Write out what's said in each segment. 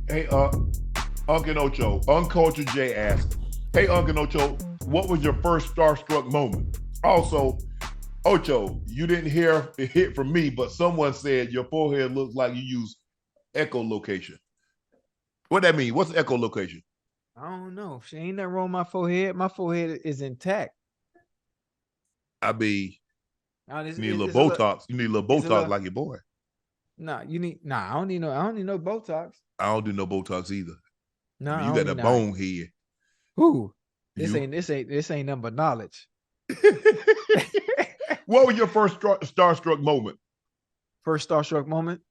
Hey, Unc and Ocho. Uncultured J asked, "Hey, Unc and Ocho, what was your first starstruck moment?" Also, Ocho, you didn't hear the hit from me, but someone said your forehead looks like you use echolocation. What that mean? What's echolocation? I don't know. She ain't nothing wrong with my forehead. My forehead is intact. I mean, Now, you need a little Botox. You need a little it's a Botox little. like your boy. Nah, you need. Nah, I don't need no. I don't need no Botox. I don't do no Botox either. No, I I mean, you don't got need that not. bone head. Who? This You. ain't. This ain't. This ain't nothing but knowledge. What was your first starstruck moment? First starstruck moment.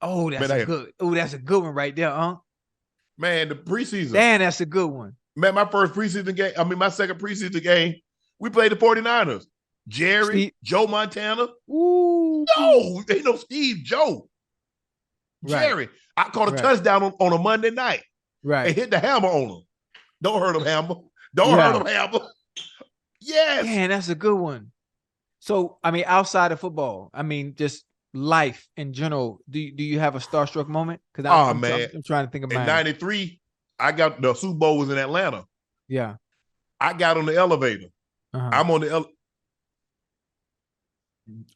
Oh, Man, that's a I had, good. Oh, that's a good one right there, huh? man, the preseason. Damn, that's a good one. Man, my first preseason game, I mean, my second preseason game, we played the 49ers. Jerry, Steve. Joe Montana. Ooh. No, ain't no Steve, Joe. Right. Jerry. I caught a Right. touchdown on a Monday night and Right. hit the hammer on him. Don't hurt him, Hammer. Don't hurt Yeah. him, Hammer. Yes. Damn, that's a good one. So, I mean, outside of football, I mean, just life in general. Do you have a starstruck moment? Because I'm, Oh, I'm man. I'm trying to think of In mine. 93, I got the Super Bowl was in Atlanta. Yeah. I got on the elevator. Uh-huh. I'm on the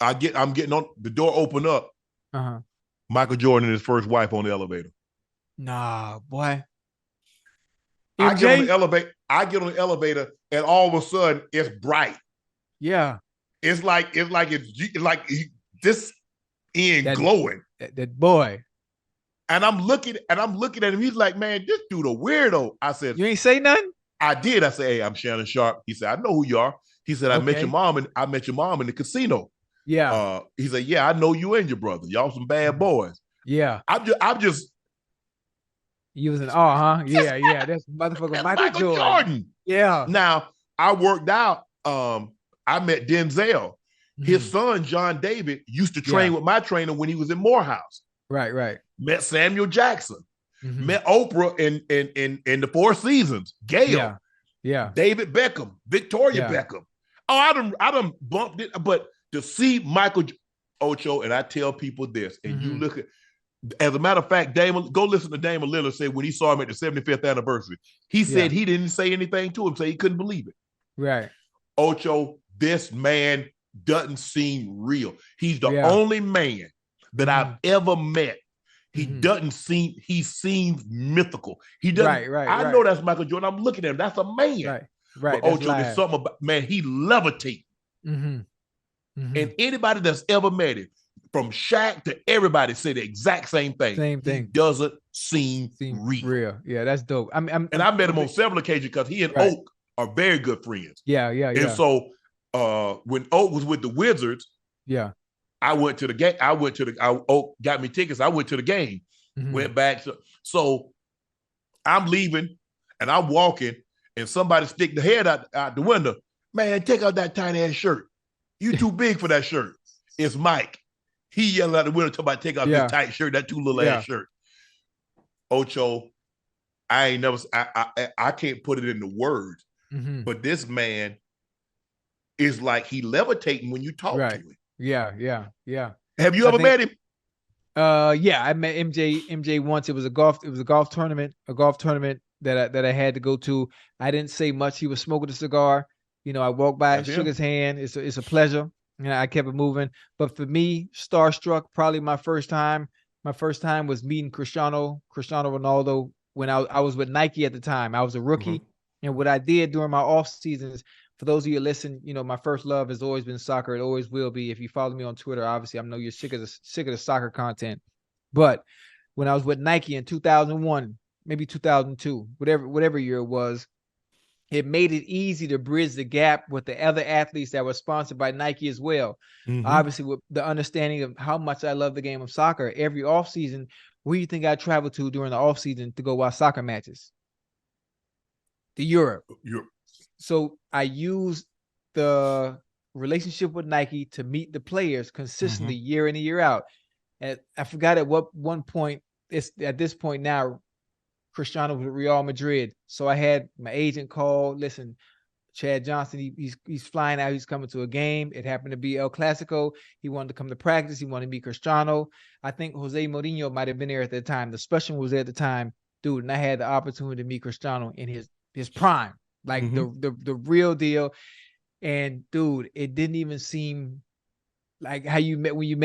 I'm getting on the door open up. Uh-huh. Michael Jordan and his first wife on the elevator. Nah, boy. I get on the MJ? elevator. I get on the elevator, and all of a sudden, it's bright. Yeah. It's like this end That glowing. that boy. And I'm looking at him. He's like, man, this dude a weirdo. I said, You ain't say nothing? I did. I said, hey, I'm Shannon Sharpe. He said, I know who you are. He said, Okay. I met your mom in the casino. Yeah. He said, yeah, I know you and your brother. Y'all some bad Mhm. boys. Yeah. I'm just You was an huh? yes, Yeah, yeah. That's motherfucker that's Michael Michael Jordan. Jordan. Yeah. Now I worked out. I met Denzel. His Mhm. son John David used to Yeah. train with my trainer when he was in Morehouse. Right, right. Met Samuel Jackson. Mhm. Met Oprah in the Four Seasons. Gail, Yeah. Yeah. David Beckham, Victoria Yeah. Beckham. Oh, I done bumped it. But to see Michael Ocho, and I tell people this, and you Mhm. look at, as a matter of fact, Damon, go listen to Damon Lillard say when he saw him at the 75th anniversary, he said Yeah. he didn't say anything to him, say he couldn't believe it. Right. Ocho, this man doesn't seem real. He's the Yeah. only man that I've Mhm. ever met. Mhm. He seems mythical. He doesn't, Right, right, I know right. that's Michael Jordan. I'm looking at him. That's a man. Right. But Right. That's Ocho, there's live. something about, man, he levitates. Mhm. And Mhm. anybody that's ever met him, from Shaq to everybody, say the exact same thing. Same He thing. doesn't seem Seem real. real. Yeah, that's dope. And I met him on several occasions because he and right. Oak are very good friends. Yeah, yeah, And yeah. so when Oak was with the Wizards, Yeah. I went to the game. Oak got me tickets. I went to the game, Mhm. went back. So I'm leaving and I'm walking, and somebody stick the head out the window. Man, take out that tiny ass shirt. You too big for that shirt. It's Mike. He yelling out the window, talking about take out this Yeah. tight shirt, that too little ass Yeah. shirt. Ocho, I ain't never. I can't put it into words, Mhm. but this man is like he levitating when you talk to Right. him. Yeah, yeah, yeah. Have you I ever think met him? yeah, I met MJ once. It was a golf tournament, that I had to go to. I didn't say much. He was smoking a cigar. I walked by, That's shook him. his hand. It's a pleasure. I kept it moving. But for me, starstruck, probably my first time was meeting Cristiano Ronaldo when I was with Nike at the time. I was a Mm-hmm. rookie. And what I did during my off seasons, for those of you who listen, my first love has always been soccer. It always will be. If you follow me on Twitter, obviously I know you're sick of the soccer content. But when I was with Nike in 2001, maybe 2002, whatever year it was, it made it easy to bridge the gap with the other athletes that were sponsored by Nike as well. Mm-hmm. Obviously, with the understanding of how much I love the game of soccer, every offseason, where do you think I traveled to during the offseason to go watch soccer matches? To Europe. You're So I used the relationship with Nike to meet the players consistently mm-hmm. year in and year out. And I forgot at what one point, it's at this point now, Cristiano was with Real Madrid. So I had my agent call, listen, Chad Johnson, he's flying out. He's coming to a game. It happened to be El Clasico. He wanted to come to practice. He wanted to meet Cristiano. I think Jose Mourinho might have been there at the time. The special was there at the time, dude. And I had the opportunity to meet Cristiano in his prime, like the real deal. And dude, it didn't even seem like how you met when you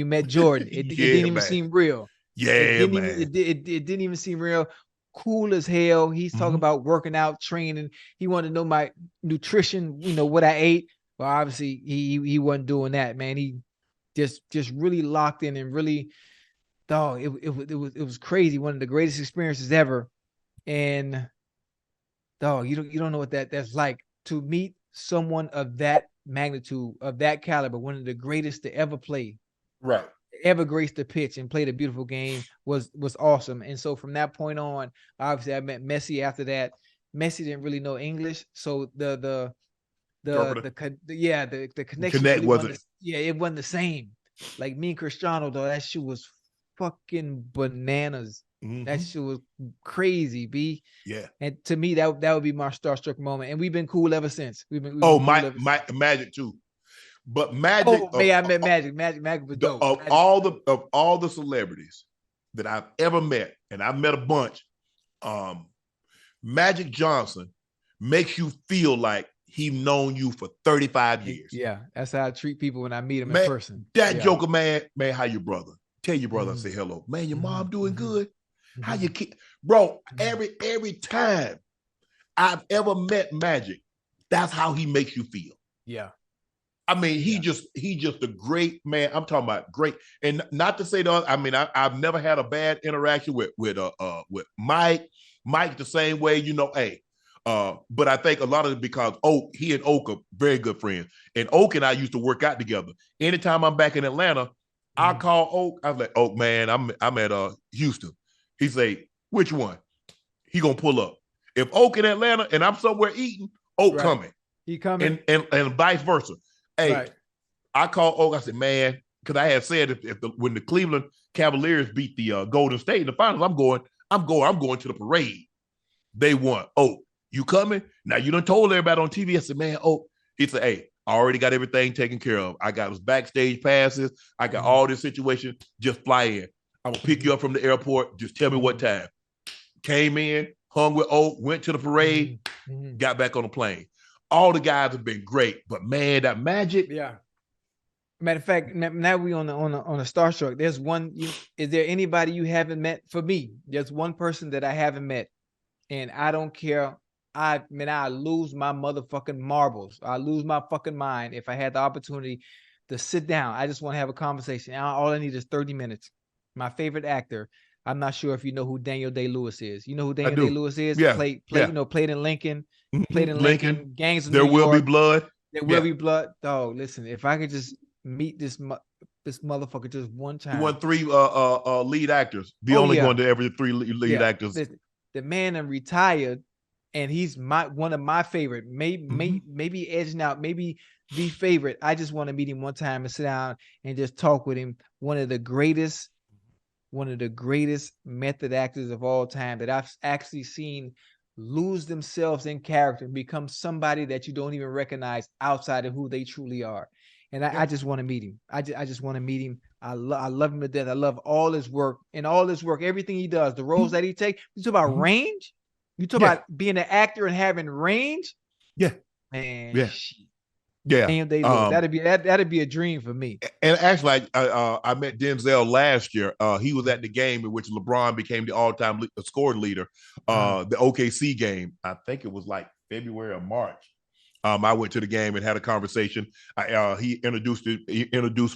met Jordan. It didn't even seem real. Yeah, it didn't even seem real. Cool as hell. He's talking about working out, training. He wanted to know my nutrition, what I ate. Well, obviously he wasn't doing that, man. He just really locked in and really, dog, it was crazy. One of the greatest experiences ever. And dog, you don't know what that's like to meet someone of that magnitude, of that caliber, one of the greatest to ever play. Right. Ever graced the pitch and played a beautiful game was awesome. And so from that point on, obviously I met Messi after that. Messi didn't really know English, so the connection Connect wasn't it wasn't the same. Like me and Cristiano, though, that shit was fucking bananas. That shit was crazy, B. Yeah. And to me, that would be my starstruck moment. And we've been cool ever since. Magic too. But Magic. I met Magic. Magic was dope. Of all the celebrities that I've ever met, and I've met a bunch, Magic Johnson makes you feel like he's known you for 35 years. Yeah, that's how I treat people when I meet them in person. That Joker, man, how your brother? Tell your brother I say hello. Man, your mom doing good? How you kid? Bro, every time I've ever met Magic, that's how he makes you feel. Yeah. I mean, he just a great man. I'm talking about great, and not to say that. I mean, I've never had a bad interaction with Mike. Mike the same way, but I think a lot of it because he and Oak are very good friends, and Oak and I used to work out together. Anytime I'm back in Atlanta, I call Oak. I was like, Oak, man, I'm at Houston. He say, which one? He gonna pull up. If Oak in Atlanta and I'm somewhere eating, Oak coming. He coming, and vice versa. Hey, I called Oak. I said, man, because I had said when the Cleveland Cavaliers beat the Golden State in the finals, I'm going to the parade. They won. Oak, you coming? Now you done told everybody on TV. I said, man, Oak. He said, hey, I already got everything taken care of. I got his backstage passes. I got all this situation. Just fly in. I'm gonna pick you up from the airport. Just tell me what time. Came in, hung with Oak, went to the parade, got back on the plane. All the guys have been great, but man, that Magic. Yeah. Matter of fact, now we on a starstruck. There's one. Is there anybody you haven't met? For me, there's one person that I haven't met, and I don't care. I lose my motherfucking marbles. I lose my fucking mind if I had the opportunity to sit down. I just want to have a conversation. All I need is 30 minutes. My favorite actor. I'm not sure if you know who Daniel Day-Lewis is. You know who Daniel Day-Lewis is? Yeah. Played in Lincoln. Played in Lincoln. Gangs of There New will York. be blood. There will be blood. Oh, listen, if I could just meet this motherfucker just one time. He won 3 lead actors. The only one to ever 3 lead actors. The man is retired, and he's one of my favorite. Maybe edging out, maybe the favorite. I just want to meet him one time and sit down and just talk with him. One of the greatest method actors of all time that I've actually seen lose themselves in character and become somebody that you don't even recognize outside of who they truly are. And I just want to meet him. I just want to meet him. I love him to death. I love all his work, everything he does, the roles that he takes. You talk about range. You talk about being an actor and having range. Yeah, man. Yeah. Yeah, that'd be a dream for me. And actually, I met Denzel last year. He was at the game in which LeBron became the all-time scoring leader. The OKC game. I think it was like February or March. I went to the game and had a conversation. He introduced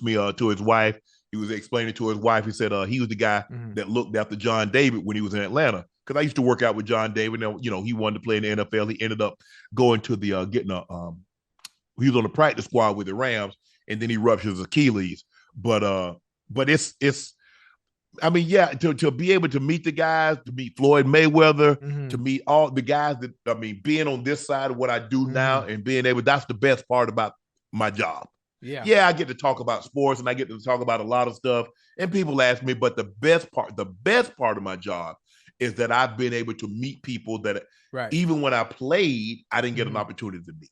me to his wife. He was explaining to his wife. He said he was the guy that looked after John David when he was in Atlanta. Because I used to work out with John David. And, he wanted to play in the NFL. He ended up going to the he was on the practice squad with the Rams, and then he ruptured his Achilles. But it's I mean, yeah, to be able to meet the guys, to meet Floyd Mayweather, to meet all the guys that, being on this side of what I do now and being able, that's the best part about my job. Yeah, I get to talk about sports and I get to talk about a lot of stuff. And people ask me, but the best part of my job is that I've been able to meet people that Right. even when I played, I didn't get an opportunity to meet.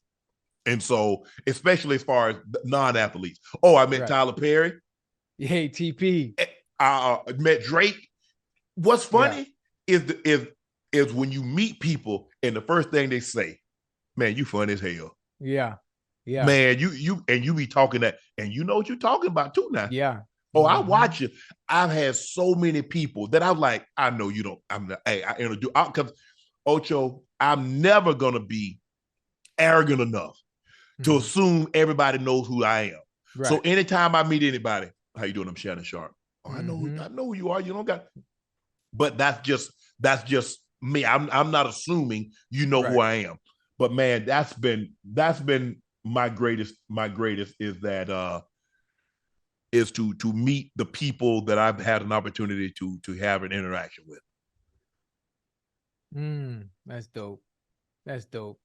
And so, especially as far as non-athletes. Oh, I met Tyler Perry. Hey, TP. I met Drake. What's funny is when you meet people and the first thing they say, man, you funny as hell. Yeah. Yeah. Man, you be talking that, and you know what you're talking about too now. Yeah. Oh, I watch you. I've had so many people that I'm like, I know you don't. I'm not, hey, I introduce because Ocho, I'm never gonna be arrogant enough to assume everybody knows who I am. Right. So anytime I meet anybody, how you doing? I'm Shannon Sharpe. Oh, I know who you are. You don't got, but that's just me. I'm not assuming you know who I am. But man, that's been my greatest is that is to meet the people that I've had an opportunity to have an interaction with. That's dope. That's dope.